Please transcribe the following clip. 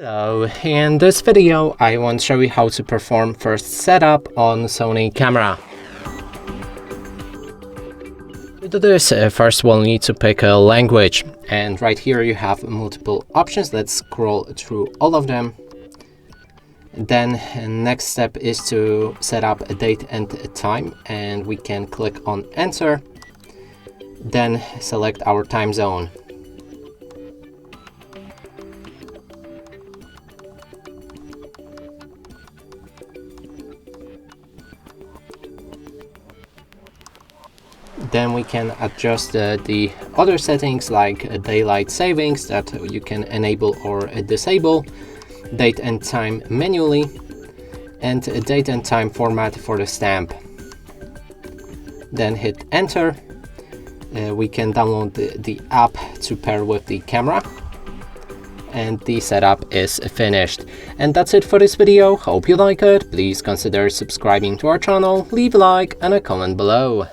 Hello, in this video I want to show you how to perform first setup on Sony camera. To do this, first we'll need to pick a language, and right here you have multiple options. Let's scroll through all of them. Then next step is to set up a date and a time, and we can click on enter, then select our time zone. Then we can adjust the other settings like daylight savings that you can enable or disable, date and time manually, and date and time format for the stamp. Then hit enter. We can download the app to pair with the camera, and the setup is finished. And that's it for this video. Hope you like it. Please consider subscribing to our channel, leave a like and a comment below.